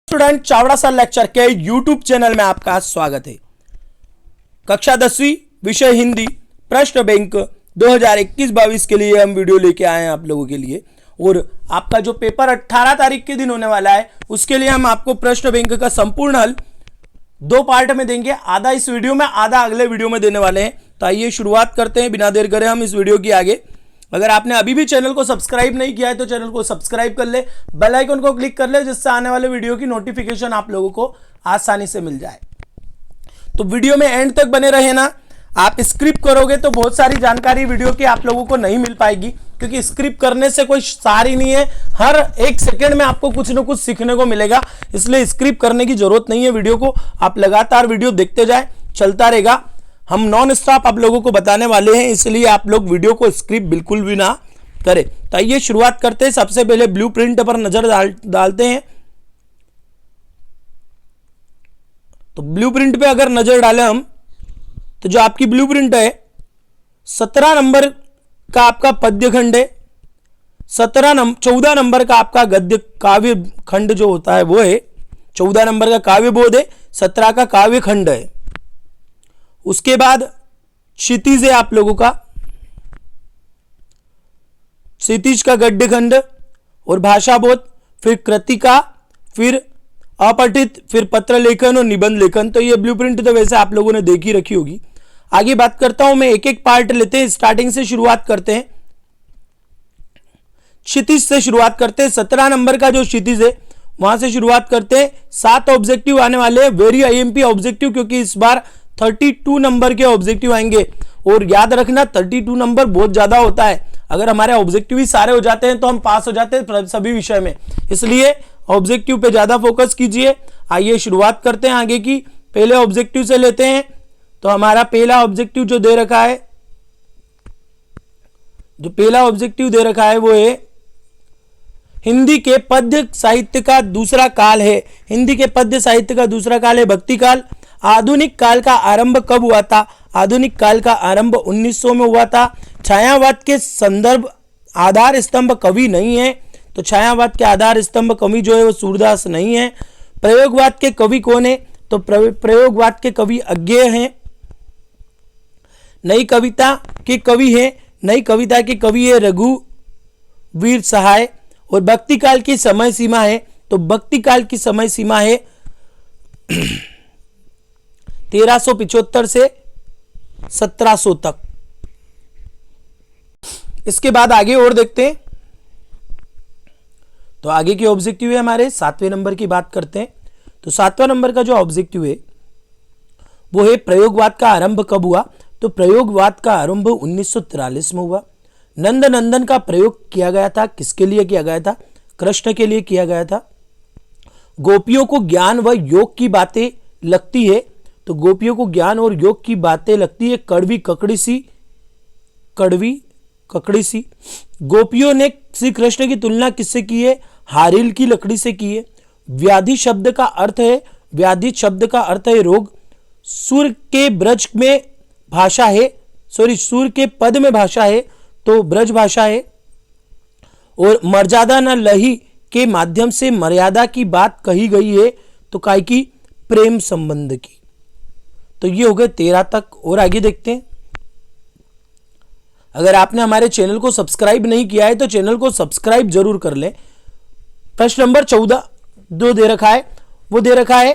Student, Chavda sir lecture के YouTube channel में आपका स्वागत है। कक्षा 10वीं विषय हिंदी प्रश्न बैंक 2021-22 के लिए हम वीडियो लेके आए हैं आप लोगों के लिए। और आपका जो पेपर 18 तारीख के दिन होने वाला है उसके लिए हम आपको प्रश्न बैंक का संपूर्ण हल 2 पार्ट में देंगे, आधा इस वीडियो में आधा अगले वीडियो में देने वाले हैं। तो आइए शुरुआत करते हैं, बिना देर करे हम इस वीडियो की आगे। अगर आपने अभी भी चैनल को सब्सक्राइब नहीं किया है तो चैनल को सब्सक्राइब कर ले, बेल आइकन को क्लिक कर ले, जिससे आने वाले वीडियो की नोटिफिकेशन आप लोगों को आसानी से मिल जाए। तो वीडियो में एंड तक बने रहे ना। आप स्क्रिप्ट करोगे तो बहुत सारी जानकारी वीडियो की आप लोगों को नहीं मिल पाएगी, क्योंकि स्क्रिप्ट करने से कोई सार ही नहीं है। हर एक सेकंड में आपको कुछ ना कुछ सीखने को मिलेगा, इसलिए स्क्रिप्ट करने की जरूरत नहीं है। वीडियो को आप लगातार वीडियो देखते जाए, चलता रहेगा। हम नॉन स्टॉप आप लोगों को बताने वाले हैं, इसलिए आप लोग वीडियो को स्क्रिप्ट बिल्कुल भी ना करें। तो आइए शुरुआत करते हैं। सबसे पहले ब्लूप्रिंट पर नजर डालते हैं। तो ब्लूप्रिंट पे अगर नजर डालें हम, तो जो आपकी ब्लूप्रिंट है 17 नंबर का आपका पद्य खंड है, 14 नंबर का आपका गद्य काव्य खंड जो होता है वो है, 14 नंबर का काव्य बोध है, 17 का काव्य खंड है। उसके बाद क्षितिज है आप लोगों का, क्षितिज का गद्य खंड और भाषा बोध, फिर कृतिका, फिर अपठित, फिर पत्र लेखन और निबंध लेखन। तो ये ब्लूप्रिंट तो वैसे आप लोगों ने देखी रखी होगी। आगे बात करता हूं मैं, एक एक पार्ट लेते हैं, स्टार्टिंग से शुरुआत करते हैं। क्षितिज से शुरुआत करते हैं। 17 नंबर का जो क्षितिज है वहां से शुरुआत करते हैं। 7 ऑब्जेक्टिव आने वाले हैं, वेरी आईएमपी ऑब्जेक्टिव, क्योंकि इस बार 32 नंबर के ऑब्जेक्टिव आएंगे। और याद रखना 32 नंबर बहुत ज्यादा होता है। अगर हमारे ऑब्जेक्टिव ही सारे हो जाते हैं तो हम पास हो जाते हैं सभी विषय में, इसलिए ऑब्जेक्टिव पे ज्यादा फोकस कीजिए। आइए शुरुआत करते हैं आगे की। पहले ऑब्जेक्टिव से लेते हैं। तो हमारा पहला ऑब्जेक्टिव जो दे रखा है, वो है हिंदी के पद्य साहित्य का दूसरा काल है। हिंदी के पद्य साहित्य का दूसरा काल है भक्ति काल। आधुनिक काल का आरंभ कब हुआ था? आधुनिक काल का आरंभ 1900 में हुआ था। छायावाद के संदर्भ आधार स्तंभ कवि नहीं है, तो छायावाद के आधार स्तंभ कवि जो है वो सूरदास नहीं है। प्रयोगवाद के कवि कौन है? तो प्रयोगवाद के कवि अज्ञेय हैं। नई कविता के कवि है, नई कविता के कवि है रघुवीर सहाय। और भक्ति काल की समय सीमा है, तो भक्ति काल की समय सीमा है 1375 से 1700 तक। इसके बाद आगे और देखते हैं। तो आगे के ऑब्जेक्टिव है हमारे 7वें नंबर की बात करते हैं। तो 7वां नंबर का जो ऑब्जेक्टिव है वो है प्रयोगवाद का आरंभ कब हुआ? तो प्रयोगवाद का आरंभ 1943 में हुआ। नंद नंदन का प्रयोग किया गया था। किसके लिए किया गया था? कृष्ण के लिए किया गया था। गोपियों को ज्ञान व योग की बातें लगती है, तो गोपियों को ज्ञान और योग की बातें लगती है कड़वी ककड़ी सी। गोपियों ने श्री कृष्ण की तुलना किससे की है? हारिल की लकड़ी से की है। व्याधि शब्द का अर्थ है रोग। सुर के ब्रज में भाषा है, सुर के पद में भाषा है, तो ब्रज भाषा है। और मर्यादा न लही के माध्यम से मर्यादा की बात कही गई है, तो काय की? प्रेम संबंध की। तो ये हो गए 13 तक। और आगे देखते हैं। अगर आपने हमारे चैनल को सब्सक्राइब नहीं किया है तो चैनल को सब्सक्राइब जरूर कर लें। प्रश्न नंबर 14 दो दे रखा है, वो दे रखा है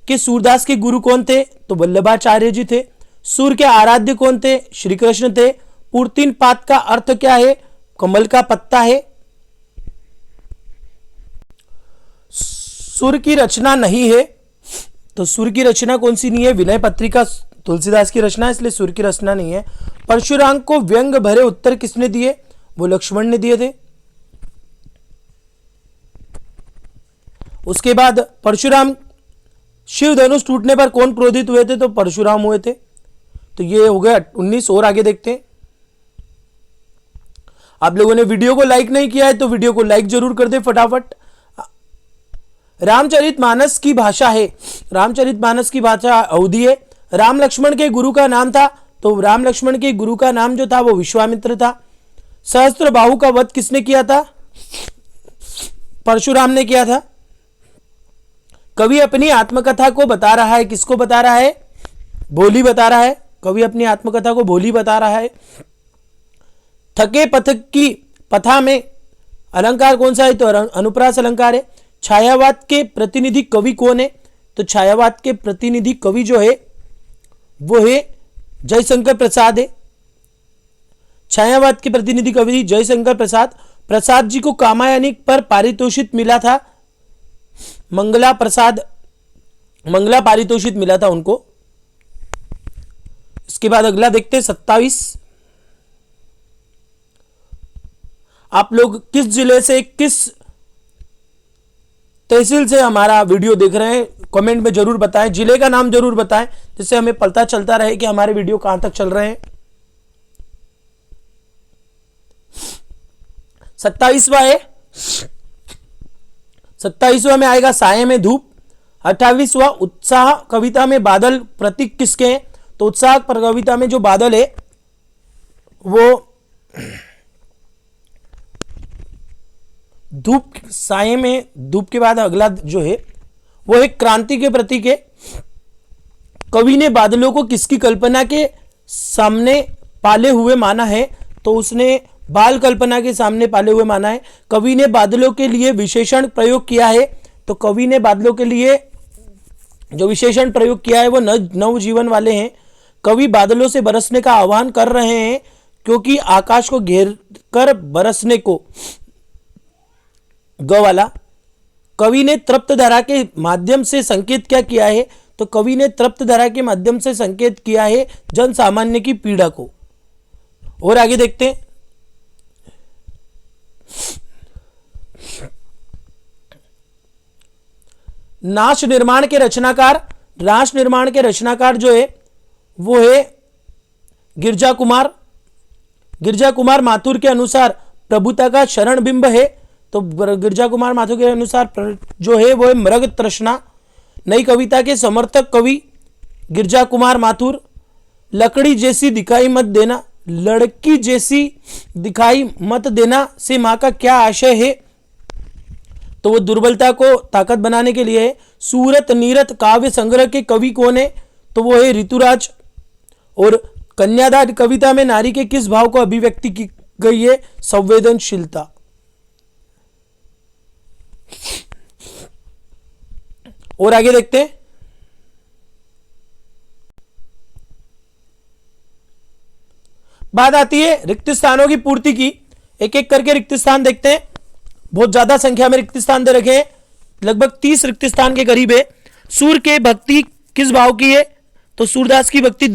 कि सूरदास के गुरु कौन थे? तो वल्लभाचार्य जी थे। सूर के आराध्य कौन थे? श्री कृष्ण थे। पूर्तिन पात का अर्थ क्या है? कमल का पत्ता है। सुर की रचना नहीं है, तो सुर की रचना कौन सी नहीं है? विनय पत्रिका तुलसीदास की रचना है, इसलिए सुर की रचना नहीं है। परशुराम को व्यंग भरे उत्तर किसने दिए? वो लक्ष्मण ने दिए थे। उसके बाद परशुराम, शिव धनुष टूटने पर कौन क्रोधित हुए थे? तो परशुराम हुए थे। तो ये हो गया 19। और आगे देखते हैं। आप लोगों ने वीडियो को लाइक नहीं किया है तो वीडियो को लाइक जरूर कर दे फटाफट। रामचरितमानस की भाषा है, रामचरितमानस की भाषा अवधी है। राम लक्ष्मण के गुरु का नाम था, तो राम लक्ष्मण के गुरु का नाम जो था वो विश्वामित्र था। सहस्त्रबाहु का वध किसने किया था? परशुराम ने किया था। कवि अपनी आत्मकथा को बता रहा है, किसको बता रहा है? भोली बता रहा है। कवि अपनी आत्मकथा को भोली बता रहा है। थके पथक की पथा में अलंकार कौन सा है? तो अनुप्रास अलंकार है। छायावाद के प्रतिनिधि कवि कौन है? तो छायावाद के प्रतिनिधि कवि जो है वो है जयशंकर प्रसाद है। छायावाद के प्रतिनिधि कवि जयशंकर प्रसाद। प्रसाद जी को कामायनी पर पारितोषिक मिला था, मंगला पारितोषिक मिला था उनको। इसके बाद अगला देखते हैं 27। आप लोग किस जिले से, किस तहसील से हमारा वीडियो देख रहे हैं कमेंट में जरूर बताएं, जिले का नाम जरूर बताएं, जिससे हमें पता चलता रहे कि हमारे वीडियो कहां तक चल रहे हैं। 27वां है, 27वां में आएगा साये में धूप। 28वां उत्साह कविता में बादल प्रतीक किसके हैं? तो उत्साह पर कविता में जो बादल है वो धूप, साये में धूप के बाद अगला जो है वो एक क्रांति के प्रतीक है। कवि ने बादलों को किसकी कल्पना के सामने पाले हुए माना है? तो उसने बाल कल्पना के सामने पाले हुए माना है। कवि ने बादलों के लिए विशेषण प्रयोग किया है। तो कवि ने बादलों के लिए जो विशेषण प्रयोग किया है वो नवजीवन वाले हैं। कवि बादलों से बरसने का आह्वान कर रहे हैं क्योंकि आकाश को घेर कर बरसने को, ग वाला। कवि ने तृप्त धारा के माध्यम से संकेत क्या किया है? तो कवि ने तृप्त धारा के माध्यम से संकेत किया है जन सामान्य की पीड़ा को। और आगे देखते हैं, राष्ट्र निर्माण के रचनाकार जो है वो है गिरजा कुमार माथुर के अनुसार प्रभुता का शरण बिंब है। तो गिरजा कुमार माथुर के अनुसार जो है वो है मृग तृष्णा। नई कविता के समर्थक कवि गिरजा कुमार माथुर। लकड़ी जैसी दिखाई मत देना, लड़की जैसी दिखाई मत देना से मां का क्या आशय है? तो वो दुर्बलता को ताकत बनाने के लिए है। सूरत नीरत काव्य संग्रह के कवि कौन है? तो वो है ऋतुराज। और कन्यादान कविता में नारी के किस भाव को अभिव्यक्ति की गई है? संवेदनशीलता। और आगे देखते हैं, बात आती है रिक्त स्थानों की पूर्ति की। एक एक करके रिक्त स्थान देखते हैं। बहुत ज्यादा संख्या में रिक्त स्थान दे रखे हैं, लगभग 30 रिक्त स्थान के करीब है। सूर के भक्ति किस भाव की है? तो सूरदास की भक्ति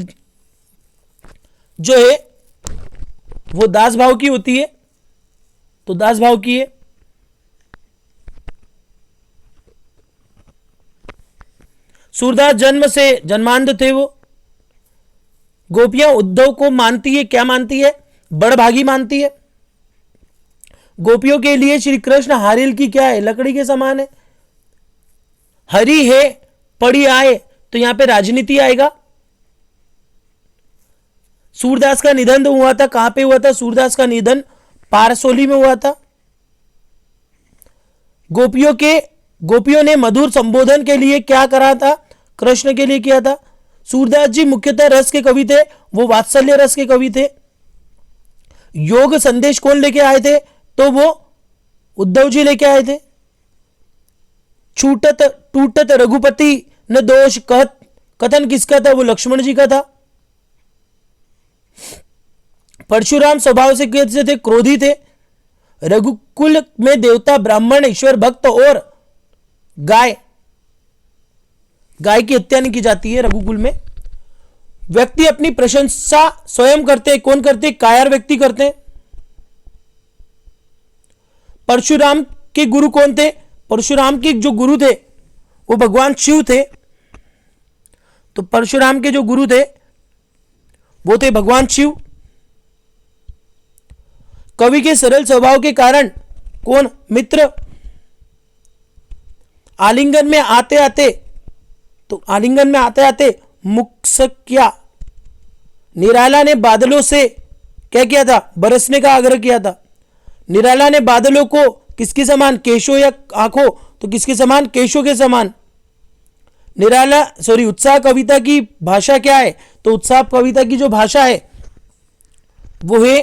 जो है वो दास भाव की होती है। तो दास भाव की है। सूरदास जन्म से जन्मांध थे वो। गोपियां उद्धव को मानती है, क्या मानती है? बड़भागी मानती है। गोपियों के लिए श्री कृष्ण हारिल की क्या है? लकड़ी के समान है। हरि है पड़ी आए, तो यहां पे राजनीति आएगा। सूरदास का निधन हुआ था, कहां पे हुआ था? सूरदास का निधन पारसोली में हुआ था। गोपियों ने मधुर संबोधन के लिए क्या करा था? कृष्ण के लिए किया था। सूरदास जी मुख्यतः रस के कवि थे, वो वात्सल्य रस के कवि थे। योग संदेश कौन लेके आए थे? तो वो उद्धव जी लेके आए थे। छूटत टूटत रघुपति न दोष कथन किसका था? वो लक्ष्मण जी का था। परशुराम स्वभाव से कैसे थे? क्रोधी थे। रघुकुल में देवता ब्राह्मण ईश्वर भक्त और गाय की हत्या नहीं की जाती है रघुकुल में। व्यक्ति अपनी प्रशंसा स्वयं करते हैं, कौन करते? कायर व्यक्ति करते हैं। परशुराम के गुरु कौन थे? परशुराम के जो गुरु थे वो भगवान शिव थे। तो परशुराम के जो गुरु थे वो थे भगवान शिव। कवि के सरल स्वभाव के कारण कौन? मित्र। आलिंगन में आते आते मुक्सक्या निराला ने बादलों से क्या किया था? बरसने का आग्रह किया था। निराला ने बादलों को किसके समान? केशों या आंखों? तो किसके समान? केशों के समान। निराला सॉरी उत्साह कविता की भाषा क्या है? तो उत्साह कविता की जो भाषा है वो है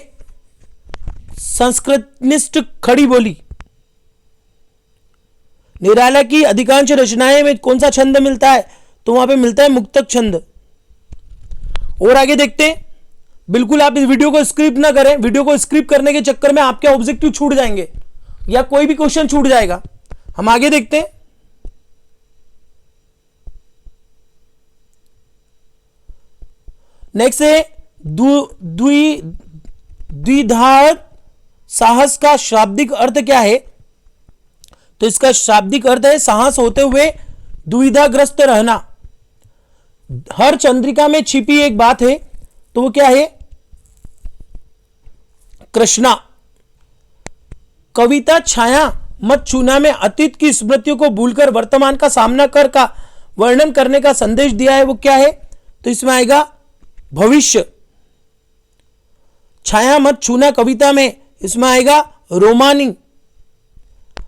संस्कृतनिष्ठ खड़ी बोली। निराला की अधिकांश रचनाएं में कौन सा छंद मिलता है? तो वहां पे मिलता है मुक्तक छंद। और आगे देखते हैं। बिल्कुल आप इस वीडियो को स्क्रिप्ट ना करें, वीडियो को स्क्रिप्ट करने के चक्कर में आपके ऑब्जेक्टिव छूट जाएंगे या कोई भी क्वेश्चन छूट जाएगा। हम आगे देखते हैं। नेक्स्ट है द्विधार्थ साहस का शाब्दिक अर्थ क्या है? तो इसका शाब्दिक अर्थ है साहस होते हुए दुविधाग्रस्त रहना। हर चंद्रिका में छिपी एक बात है, तो वो क्या है? कृष्णा। कविता छाया मत छूना में अतीत की स्मृतियों को भूलकर वर्तमान का सामना कर का वर्णन करने का संदेश दिया है, वो क्या है? तो इसमें आएगा भविष्य। छाया मत छूना कविता में इसमें आएगा रोमानी।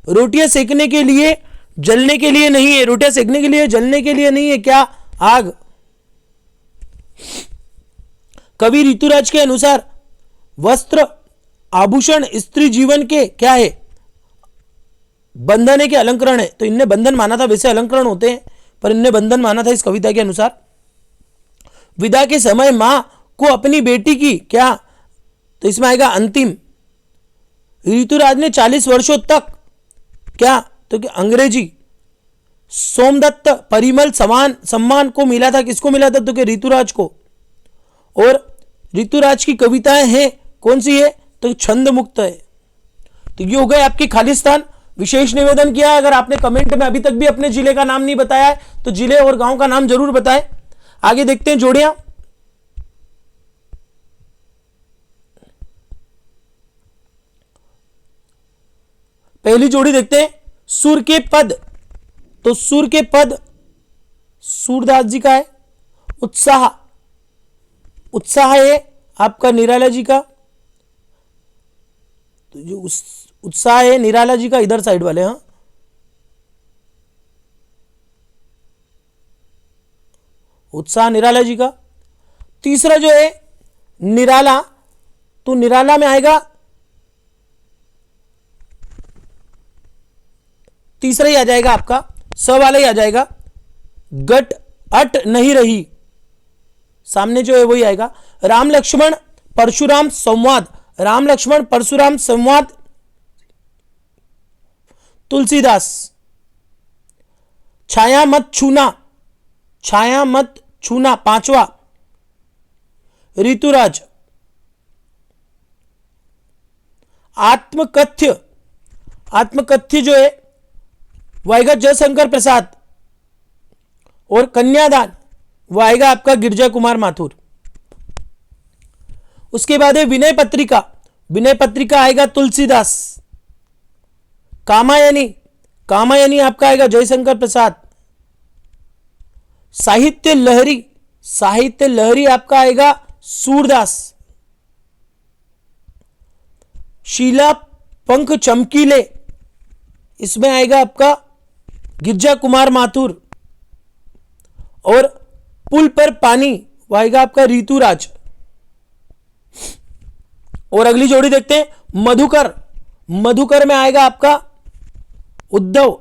रोटियां सेकने के लिए जलने के लिए नहीं है, रोटियां सेकने के लिए जलने के लिए नहीं है, क्या? आग। कवि ऋतुराज के अनुसार वस्त्र आभूषण स्त्री जीवन के क्या है? बंधन है कि अलंकरण है? तो इनने बंधन माना था, वैसे अलंकरण होते हैं पर इनने बंधन माना था इस कविता के अनुसार। विदा के समय मां को अपनी बेटी की क्या? तो इसमें आएगा अंतिम। ऋतुराज ने 40 वर्षों तक क्या? तो क्या अंग्रेजी। सोमदत्त परिमल सम्मान को मिला था, किसको मिला था? तो क्या ऋतुराज को। और ऋतुराज की कविताएं हैं कौन सी है? तो छंद मुक्त है। तो ये हो गए आपके खालिस्तान। विशेष निवेदन किया है, अगर आपने कमेंट में अभी तक भी अपने जिले का नाम नहीं बताया है तो जिले और गांव का नाम जरूर बताएं। आगे देखते हैं जोड़ियां। पहली जोड़ी देखते हैं सुर के पद। तो सुर के पद सूरदास जी का है। उत्साह, उत्साह है आपका निराला जी का। तो जो उत्साह है निराला जी का, इधर साइड वाले। हाँ, उत्साह निराला जी का। तीसरा जो है निराला, तो निराला में आएगा, तीसरा ही आ जाएगा आपका, स वाला ही आ जाएगा। गट अट नहीं रही, सामने जो है वही आएगा। राम लक्ष्मण परशुराम संवाद, राम लक्ष्मण परशुराम संवाद तुलसीदास। छाया मत छूना, छाया मत छूना पांचवा ऋतुराज। आत्मकथ्य, आत्मकथ्य जो है वो आएगा जयशंकर प्रसाद। और कन्यादान वो आएगा आपका गिरजा कुमार माथुर। उसके बाद है विनय पत्रिका, विनय पत्रिका आएगा तुलसीदास। कामायनी, कामायनी आपका आएगा जयशंकर प्रसाद। साहित्य लहरी, साहित्य लहरी आपका आएगा सूरदास। शीला पंख चमकीले, इसमें आएगा आपका गिरजा कुमार माथुर। और पुल पर पानी वो आएगा आपका ऋतुराज। और अगली जोड़ी देखते हैं मधुकर, मधुकर में आएगा आपका उद्धव।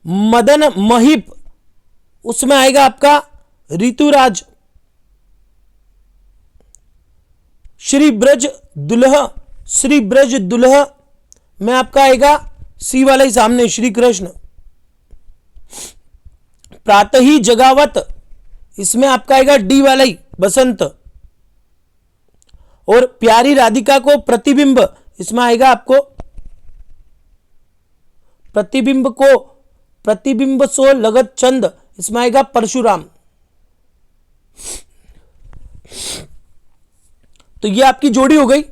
मदन महिप, उसमें आएगा आपका ऋतुराज। श्री ब्रज दुल्ह, श्री ब्रज दुल्ह में आपका आएगा सी वाला ही सामने श्री कृष्ण। प्रातः ही जगावत, इसमें आपका आएगा डी वाला ही बसंत। और प्यारी राधिका को प्रतिबिंब, इसमें आएगा आपको प्रतिबिंब को, प्रतिबिंब सो लगत चंद, इसमें आएगा परशुराम। तो ये आपकी जोड़ी हो गई।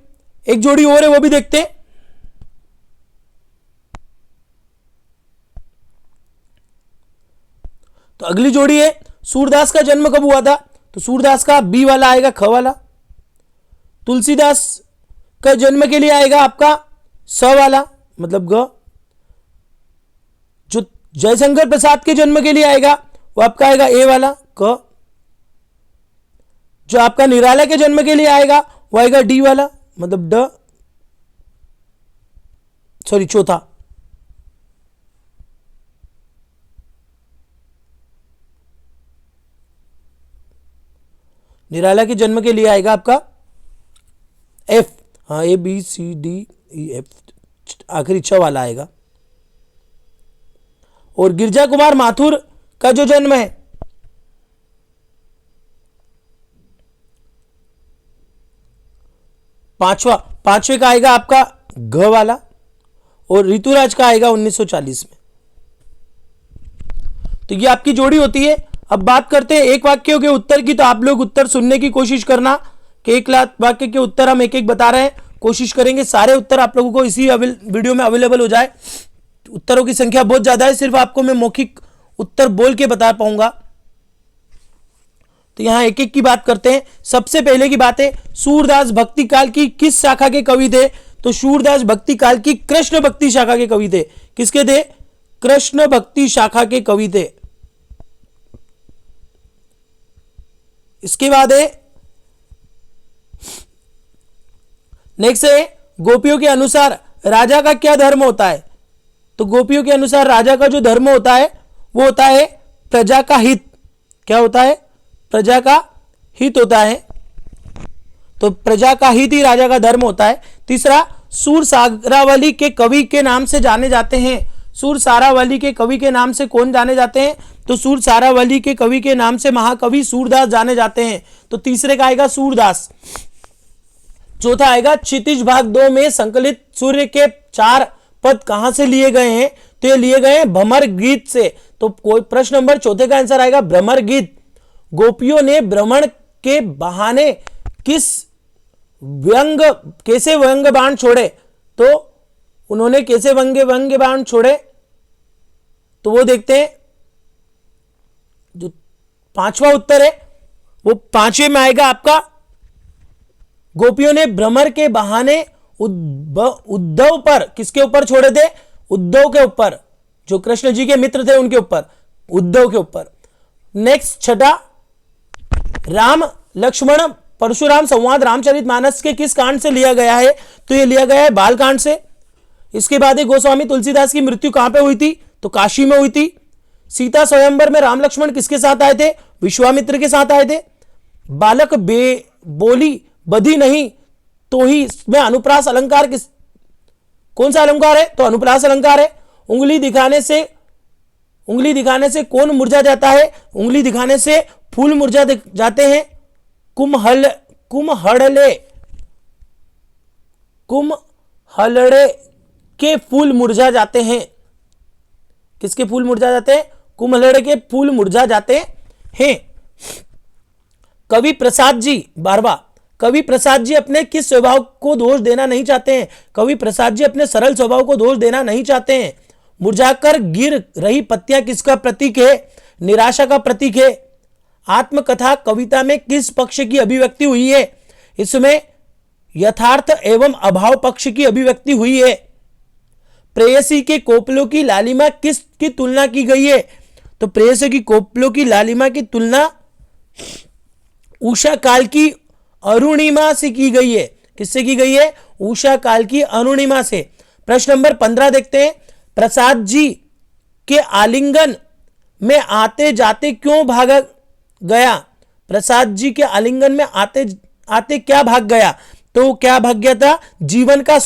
एक जोड़ी और है वो भी देखते हैं। तो अगली जोड़ी है सूरदास का जन्म कब हुआ था? तो सूरदास का बी वाला आएगा ख वाला। तुलसीदास का जन्म के लिए आएगा आपका स वाला मतलब ग। जो जयशंकर प्रसाद के जन्म के लिए आएगा वो आपका आएगा ए वाला क। जो आपका निराला के जन्म के लिए आएगा वो आएगा डी वाला, मतलब ड, सॉरी चौथा। निराला के जन्म के लिए आएगा आपका एफ, हाँ A B C D E F, आखिरी छ वाला आएगा। और गिरजा कुमार माथुर का जो जन्म है पांचवे का आएगा आपका घ वाला, और ऋतुराज का आएगा 1940 में। तो ये आपकी जोड़ी होती है। अब बात करते हैं एक वाक्यों के उत्तर की, तो आप लोग उत्तर सुनने की कोशिश करना कि एक लाख वाक्य के उत्तर हम एक एक बता रहे हैं, कोशिश करेंगे सारे उत्तर आप लोगों को इसी वीडियो में अवेलेबल हो जाए। उत्तरों की संख्या बहुत ज्यादा है, सिर्फ आपको मैं मौखिक उत्तर बोल के बता पाऊंगा। तो यहां एक एक की बात करते हैं। सबसे पहले की बात है, सूरदास भक्ति काल की किस शाखा के कवि थे? तो सूरदास भक्ति काल की कृष्ण भक्ति शाखा के कवि थे। किसके थे? कृष्ण भक्ति शाखा के कवि थे। इसके बाद है नेक्स्ट है, गोपियों के अनुसार राजा का क्या धर्म होता है? तो गोपियों के अनुसार राजा का जो धर्म होता है वो होता है प्रजा का हित। क्या होता है? प्रजा का हित होता है। तो प्रजा का हित ही राजा का धर्म होता है। तीसरा, सूर सारावली के कवि के नाम से जाने जाते हैं। सूर सारावली के कवि के नाम से कौन जाने जाते हैं? तो सूर सारावली के कवि के नाम से महाकवि सूरदास जाने जाते हैं। तो तीसरे का आएगा सूरदास। चौथा आएगा, क्षितिज भाग 2 में संकलित सूर्य के 4 पद कहां से लिए गए हैं? तो ये लिए गए हैं भ्रमर गीत से। तो कोई प्रश्न नंबर चौथे का आंसर आएगा भ्रमर गीत। गोपियों ने भ्रमण के बहाने कैसे व्यंग बाण छोड़े? तो उन्होंने कैसे व्यंग बाण छोड़े? तो वो देखते हैं। जो पांचवा उत्तर है वो पांचवे में आएगा आपका, गोपियों ने भ्रमर के बहाने उद्धव पर, किसके ऊपर छोड़े थे? उद्धव के ऊपर, जो कृष्ण जी के मित्र थे उनके ऊपर, उद्धव के ऊपर। नेक्स्ट छठा, राम लक्ष्मण परशुराम संवाद रामचरितमानस के किस कांड से लिया गया है? तो ये लिया गया है बाल कांड से। इसके बाद गोस्वामी तुलसीदास की मृत्यु कहां पे हुई थी? तो काशी में हुई थी। सीता स्वयंवर में राम लक्ष्मण किसके साथ आए थे? विश्वामित्र के साथ आए थे। बालक बोली बधी नहीं तो ही में अनुप्रास अलंकार कौन सा अलंकार है? तो अनुप्रास अलंकार है। उंगली दिखाने से कौन मुरझा जाता है? उंगली दिखाने से फूल मुरझा जाते हैं। कुम्हलड़े के फूल मुरझा जाते हैं। किसके फूल मुरझा जाते हैं? कुम्हलड़े के फूल मुरझा जाते हैं। कवि प्रसाद जी 12वां, कवि प्रसाद जी अपने किस स्वभाव को दोष देना नहीं चाहते हैं? कवि प्रसाद जी अपने सरल स्वभाव को दोष देना नहीं चाहते हैं। मुरझाकर गिर रही पत्तियां किसका प्रतीक है? निराशा का प्रतीक है। आत्मकथा कविता में किस पक्ष की अभिव्यक्ति हुई है? इसमें यथार्थ एवं अभाव पक्ष की अभिव्यक्ति हुई है। प्रेयसी के कोपलों की लालिमा किसकी तुलना की गई है? तो प्रेयसी की कोपलों की लालिमा की तुलना उषा काल की अरुणिमा से की गई है। किससे की गई है? उषा काल की अरुणिमा से। प्रश्न नंबर 15 देखते हैं। प्रसाद जी के आलिंगन में आते जाते क्यों भाग गया? प्रसाद जी के आलिंगन में आते आते क्या भाग गया? तो क्या भाग गया था? जीवन का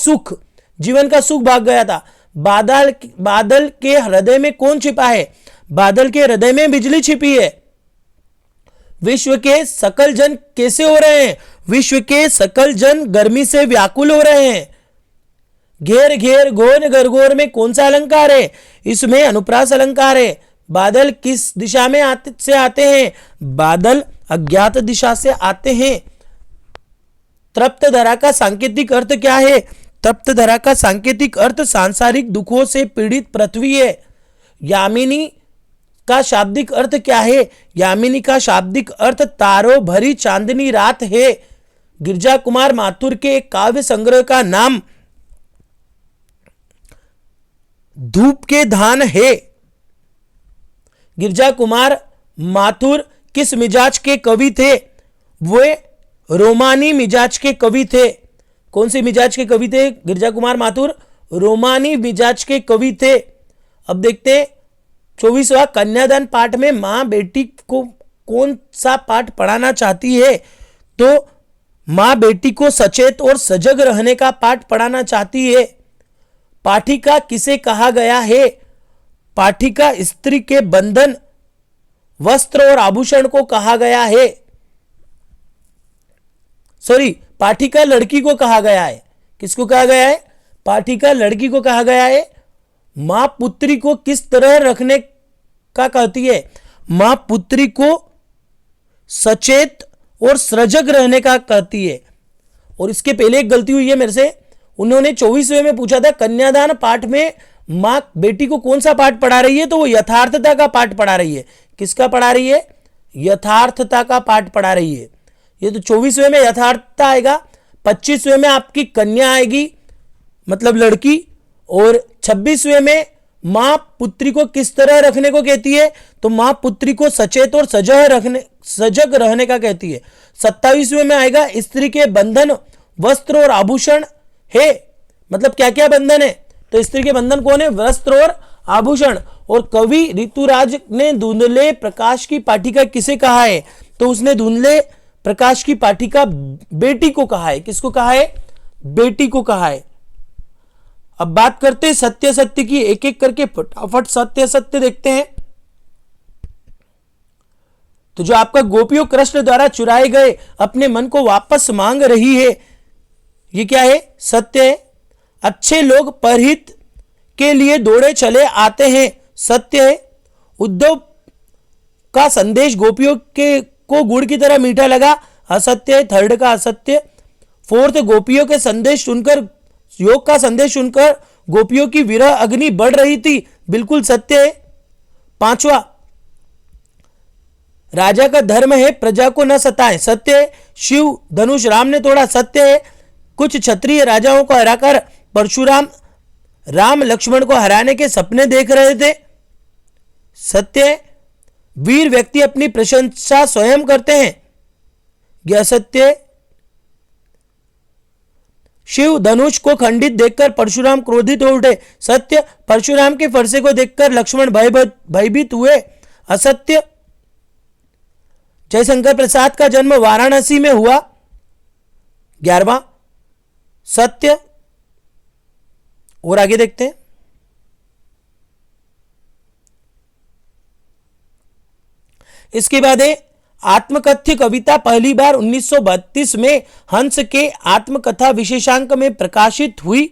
सुख भाग गया था। बादल के हृदय में कौन छिपा है? बादल के हृदय में बिजली छिपी है। विश्व के सकल जन कैसे हो रहे हैं? विश्व के सकल जन गर्मी से व्याकुल हो रहे हैं। घेर घेर घोर गरगोर में कौन सा अलंकार है? इसमें अनुप्रास अलंकार है। बादल किस दिशा में आते हैं? बादल अज्ञात दिशा से आते हैं। तृप्त धरा का सांकेतिक अर्थ क्या है? तृप्त धरा का सांकेतिक अर्थ सांसारिक दुखों से पीड़ित पृथ्वी है। यामिनी का शाब्दिक अर्थ क्या है? यामिनी का शाब्दिक अर्थ तारों भरी चांदनी रात है। गिरजा कुमार माथुर के काव्य संग्रह का नाम धूप के धान है। गिरजा कुमार माथुर किस मिजाज के कवि थे? वे रोमानी मिजाज के कवि थे। कौन से मिजाज के कवि थे गिरजा कुमार माथुर? रोमानी मिजाज के कवि थे। अब देखते हैं 24वां कन्यादान पाठ में मां बेटी को कौन सा पाठ पढ़ाना चाहती है? तो मां बेटी को सचेत और सजग रहने का पाठ पढ़ाना चाहती है। पाठिका किसे कहा गया है? पाठिका स्त्री के बंधन, वस्त्र और आभूषण को कहा गया है। सॉरी, पाठिका लड़की को कहा गया है। किसको कहा गया है? पाठिका लड़की को कहा गया है। मां पुत्री को किस तरह रखने का कहती है? मां पुत्री को सचेत और सजग रहने का कहती है। और इसके पहले एक गलती हुई है मेरे से, उन्होंने 24वें में पूछा था कन्यादान पाठ में मां बेटी को कौन सा पाठ पढ़ा रही है? तो वो यथार्थता का पाठ पढ़ा रही है। किसका पढ़ा रही है? यथार्थता का पाठ पढ़ा रही है। ये तो 24वें में यथार्थता आएगा, 25वें में आपकी कन्या आएगी मतलब लड़की, और 26वें में मां पुत्री को किस तरह रखने को कहती है? तो मां पुत्री को सचेत और सजग रहने का कहती है। 27वें में आएगा स्त्री के बंधन, वस्त्र और आभूषण है। मतलब क्या क्या बंधन है? तो स्त्री के बंधन कौन है? वस्त्र और आभूषण। और कवि ऋतुराज ने धुंधले प्रकाश की पाठिका किसे कहा है? तो उसने धुंधले प्रकाश की पाठिका बेटी को कहा है। किसको कहा है? बेटी को कहा है। अब बात करते हैं सत्य सत्य की, एक एक करके फटाफट सत्य सत्य देखते हैं। तो जो आपका गोपियों कृष्ण द्वारा चुराए गए अपने मन को वापस मांग रही है, ये क्या है? सत्य है। अच्छे लोग परहित के लिए दौड़े चले आते हैं, सत्य है। उद्धव का संदेश गोपियों के को गुड़ की तरह मीठा लगा, असत्य है। थर्ड का असत्य। फोर्थ, गोपियों के संदेश सुनकर, योग का संदेश सुनकर गोपियों की विरह अग्नि बढ़ रही थी, बिल्कुल सत्य है। पांचवा, राजा का धर्म है प्रजा को न सताएं, सत्य है। शिव धनुष राम ने तोड़ा, सत्य है। कुछ क्षत्रिय राजाओं को हराकर परशुराम राम लक्ष्मण को हराने के सपने देख रहे थे, सत्य है। वीर व्यक्ति अपनी प्रशंसा स्वयं करते हैं, यह सत्य है। शिव धनुष को खंडित देखकर परशुराम क्रोधित हो उठे, सत्य। परशुराम के फरसे को देखकर लक्ष्मण भयभीत हुए, असत्य। जयशंकर प्रसाद का जन्म वाराणसी में हुआ, 11वां, सत्य। और आगे देखते हैं। इसके बाद है आत्मकथ्य कविता पहली बार 1932 में हंस के आत्मकथा विशेषांक में प्रकाशित हुई,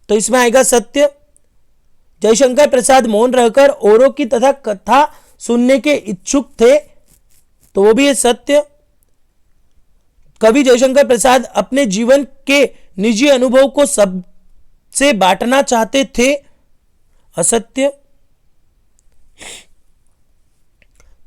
तो इसमें आएगा सत्य। जयशंकर प्रसाद मौन रहकर औरों की तथा कथा सुनने के इच्छुक थे, तो वो भी है सत्य। कवि जयशंकर प्रसाद अपने जीवन के निजी अनुभव को सबसे बांटना चाहते थे, असत्य।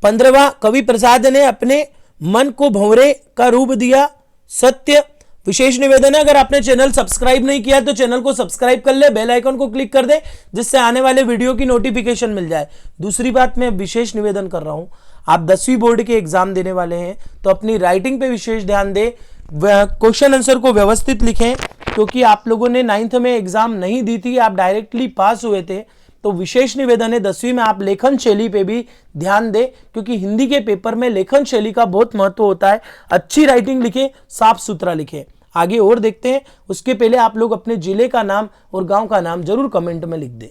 15वां, कवि प्रसाद ने अपने मन को भंवरे का रूप दिया, सत्य। विशेष निवेदन है, अगर आपने चैनल सब्सक्राइब नहीं किया तो चैनल को सब्सक्राइब कर ले, बेल आइकन को क्लिक कर दे, जिससे आने वाले वीडियो की नोटिफिकेशन मिल जाए। दूसरी बात, मैं विशेष निवेदन कर रहा हूं, आप 10वीं बोर्ड के एग्जाम देने वाले हैं तो अपनी राइटिंग पे विशेष ध्यान दें, क्वेश्चन आंसर को व्यवस्थित लिखें, क्योंकि आप लोगों ने 9th में एग्जाम नहीं दी थी, आप डायरेक्टली पास हुए थे। तो विशेष निवेदन है 10वीं में आप लेखन शैली पे भी ध्यान दें, क्योंकि हिंदी के पेपर में लेखन शैली का बहुत महत्व होता है। अच्छी राइटिंग लिखें, साफ सुथरा लिखें। आगे और देखते हैं, उसके पहले आप लोग अपने जिले का नाम और गांव का नाम जरूर कमेंट में लिख दें।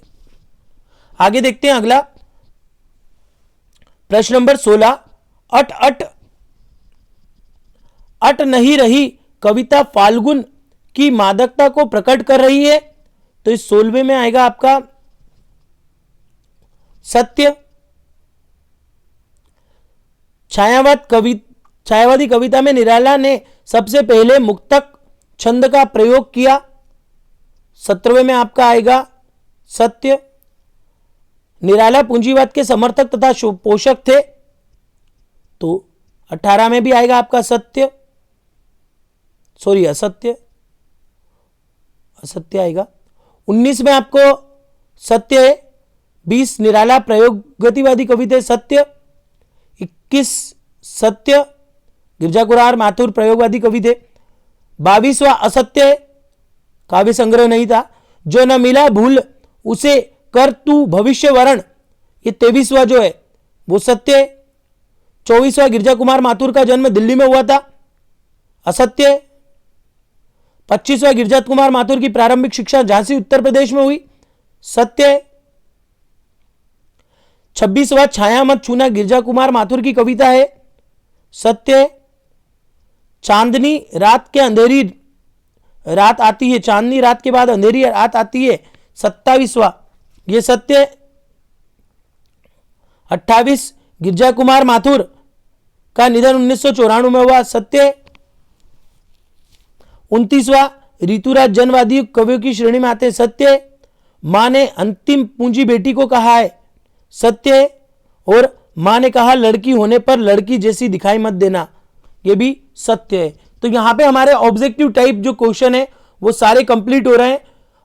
आगे देखते हैं अगला प्रश्न नंबर 16, अट अट अट नहीं रही कविता फाल्गुन की मादकता को प्रकट कर रही है, तो इस 16वें में आएगा आपका सत्य। छायावादी कविता में निराला ने सबसे पहले मुक्तक छंद का प्रयोग किया, 17वें में आपका आएगा सत्य। निराला पूंजीवाद के समर्थक तथा पोषक थे, तो 18 में भी आएगा आपका सत्य, सॉरी असत्य, असत्य आएगा। 19 में आपको सत्य है, 20 निराला प्रयोग गतिवादी कविता सत्य। 21 सत्य गिरजा कुमार माथुर प्रयोगवादी कविता। 22वां असत्य काव्य संग्रह नहीं था। जो न मिला भूल उसे कर तू भविष्य वरण, ये 23वां जो है वो सत्य। 24वां गिरजा कुमार माथुर का जन्म दिल्ली में हुआ था, असत्य। 25वां गिरजा कुमार माथुर की प्रारंभिक शिक्षा झांसी उत्तर प्रदेश में हुई, सत्य। 26वां छाया मत छूना गिरजा कुमार माथुर की कविता है, सत्य। चांदनी रात के अंधेरी रात आती है, चांदनी रात के बाद अंधेरी रात आती है, 27वां ये सत्य। 28 गिरजा कुमार माथुर का निधन 1994 में हुआ, सत्य। 29वां ऋतुराज जनवादी कवियों की श्रेणी में आते हैं, सत्य। मां ने अंतिम पूंजी बेटी को कहा है, सत्य। और मां ने कहा लड़की होने पर लड़की जैसी दिखाई मत देना, ये भी सत्य है। तो यहां पे हमारे ऑब्जेक्टिव टाइप जो क्वेश्चन है वो सारे कंप्लीट हो रहे हैं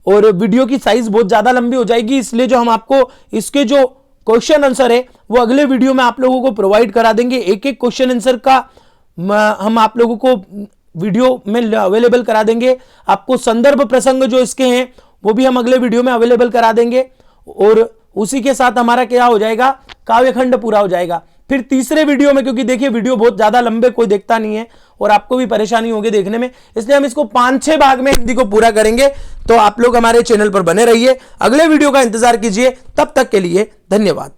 और वीडियो की साइज बहुत ज्यादा लंबी हो जाएगी, इसलिए जो हम आपको इसके जो क्वेश्चन आंसर है वो अगले वीडियो में आप लोगों को प्रोवाइड करा देंगे। एक एक क्वेश्चन आंसर का हम आप लोगों को वीडियो में अवेलेबल करा देंगे। आपको संदर्भ प्रसंग जो इसके हैं वो भी हम अगले वीडियो में अवेलेबल करा देंगे और उसी के साथ हमारा क्या हो जाएगा, काव्यखंड पूरा हो जाएगा। फिर तीसरे वीडियो में, क्योंकि देखिए वीडियो बहुत ज्यादा लंबे कोई देखता नहीं है और आपको भी परेशानी होगी देखने में, इसलिए हम इसको 5-6 भाग में हिंदी को पूरा करेंगे। तो आप लोग हमारे चैनल पर बने रहिए, अगले वीडियो का इंतजार कीजिए। तब तक के लिए धन्यवाद।